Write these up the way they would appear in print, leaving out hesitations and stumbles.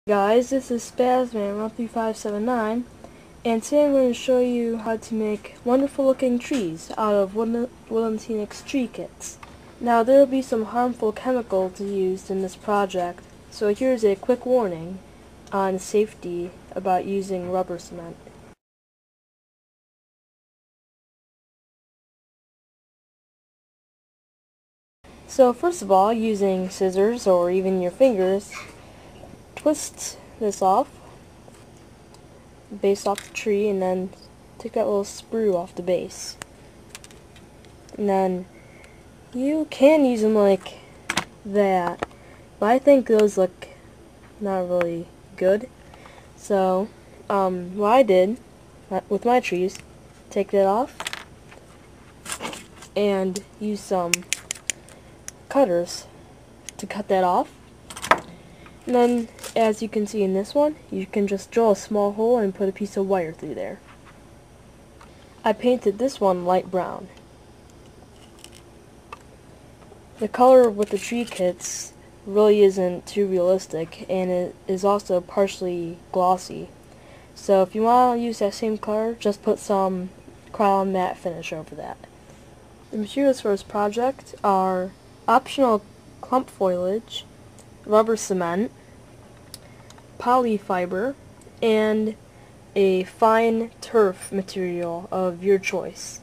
Guys, this is Spazman13579, and today I'm going to show you how to make wonderful looking trees out of Woodland Scenics tree kits. Now there will be some harmful chemicals used in this project, so here's a quick warning on safety about using rubber cement. So first of all, using scissors or even your fingers, twist this off, base off the tree, and then take that little sprue off the base. And then you can use them like that, but I think those look not really good. So what I did with my trees, take that off and use some cutters to cut that off. And then, as you can see in this one, you can just drill a small hole and put a piece of wire through there. I painted this one light brown. The color with the tree kits really isn't too realistic, and it is also partially glossy. So if you want to use that same color, just put some Krylon matte finish over that. The materials for this project are optional clump foliage, rubber cement, polyfiber, and a fine turf material of your choice.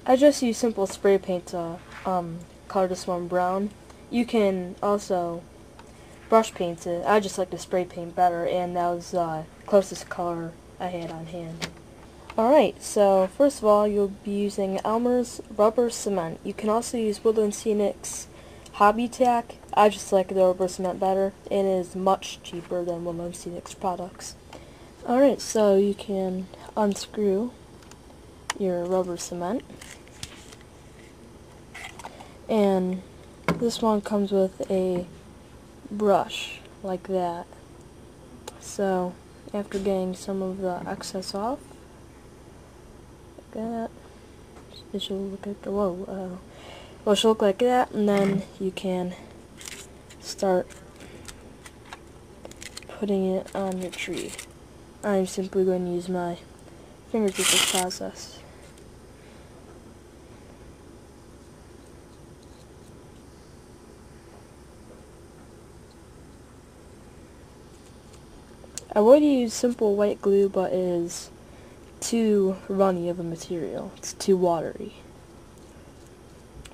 I just use simple spray paint to color this one brown. You can also brush paint it. I just like to spray paint better, and that was the closest color I had on hand. Alright, so first of all, you'll be using Elmer's rubber cement. You can also use Woodland Scenics Hobby Tack. I just like the rubber cement better, and it is much cheaper than Woodland Scenics products. Alright, so you can unscrew your rubber cement, and this one comes with a brush like that. So after getting some of the excess off, like that, it should look like it should look like that, and then you can start putting it on your tree. I'm simply going to use my fingers with this process. I would use simple white glue, but it is too runny of a material. It's too watery.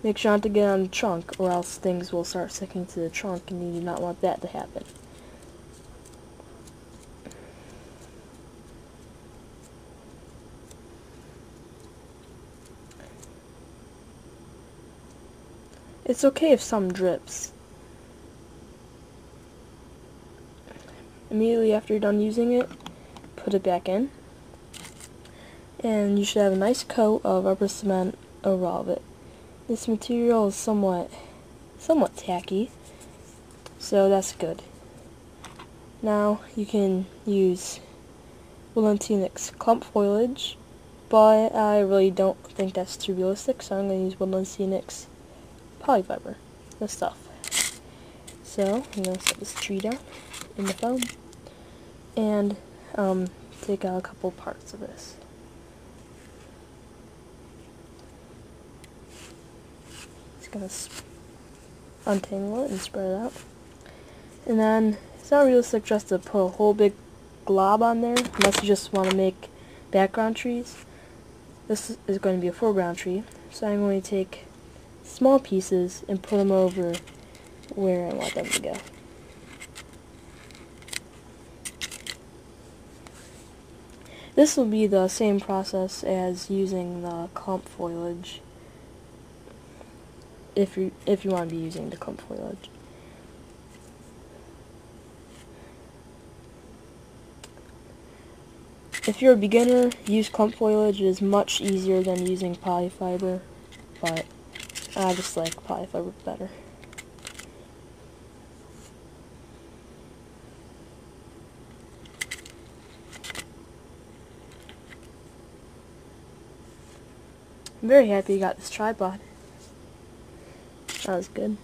Make sure not to get on the trunk, or else things will start sticking to the trunk, and you do not want that to happen. It's okay if some drips. Immediately after you're done using it, put it back in, and you should have a nice coat of rubber cement over all of it. This material is somewhat tacky, so that's good. Now you can use Woodland Scenics clump foliage, but I really don't think that's too realistic, so I'm going to use Woodland Scenics polyfiber, this stuff. So I'm going to set this tree down in the foam and take out a couple parts of this. Just going to untangle it and spread it out. And then it's not realistic just to put a whole big glob on there unless you just want to make background trees. This is going to be a foreground tree, so I'm going to take small pieces and put them over where I want them to go. This will be the same process as using the clump foliage, if you want to be using the clump foliage. If you're a beginner, use clump foliage. It is much easier than using polyfiber, but I just like polyfiber better. I'm very happy you got this tripod. That was good.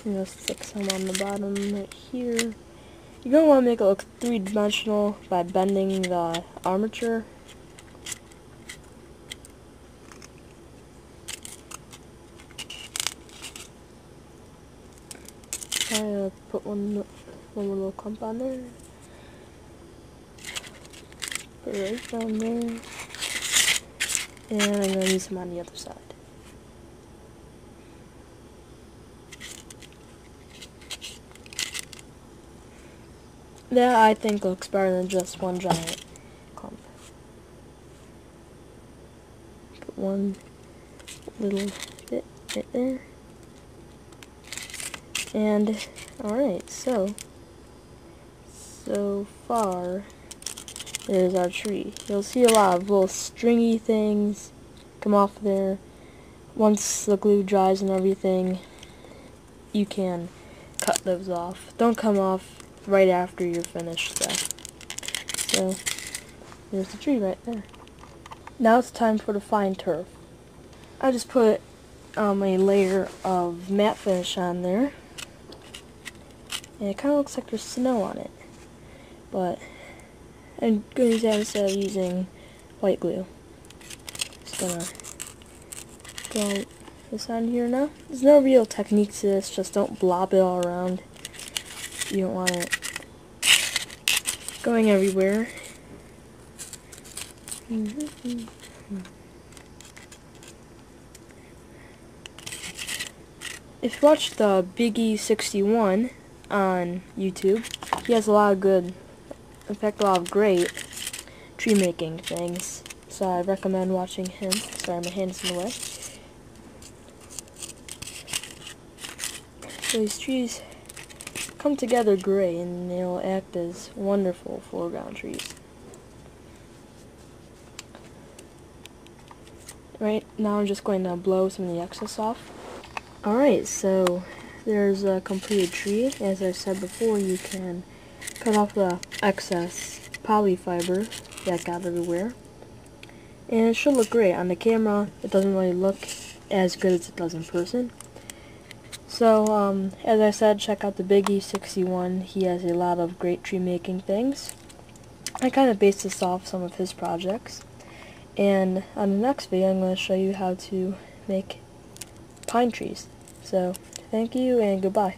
I'm going to stick some on the bottom right here. You're going to want to make it look three-dimensional by bending the armature. I'm going to put one more little clump on there. Put it right down there. And I'm going to use them on the other side. That, I think, looks better than just one giant clump. Put one little bit right there. And, alright, so far, there's our tree. You'll see a lot of little stringy things come off there. Once the glue dries and everything, you can cut those off. Don't come off right after you're finished though. So, there's the tree right there. Now it's time for the fine turf. I just put a layer of matte finish on there. And it kind of looks like there's snow on it. But I'm going to use that instead of using white glue. Just gonna go this on here now. There's no real technique to this, just don't blob it all around. You don't want it going everywhere. If you watch the Biggie61 on YouTube, he has a lot of good, in fact a lot of great tree making things, so I recommend watching him. Sorry, my hand's in the way. So these trees come together great and they'll act as wonderful foreground trees. Right, now I'm just going to blow some of the excess off. Alright, so there's a completed tree. As I said before, you can cut off the excess poly fiber that got everywhere. And it should look great. On the camera, it doesn't really look as good as it does in person. So, as I said, check out the Biggie61. He has a lot of great tree making things. I kind of based this off some of his projects. And on the next video, I'm going to show you how to make pine trees. So, thank you and goodbye.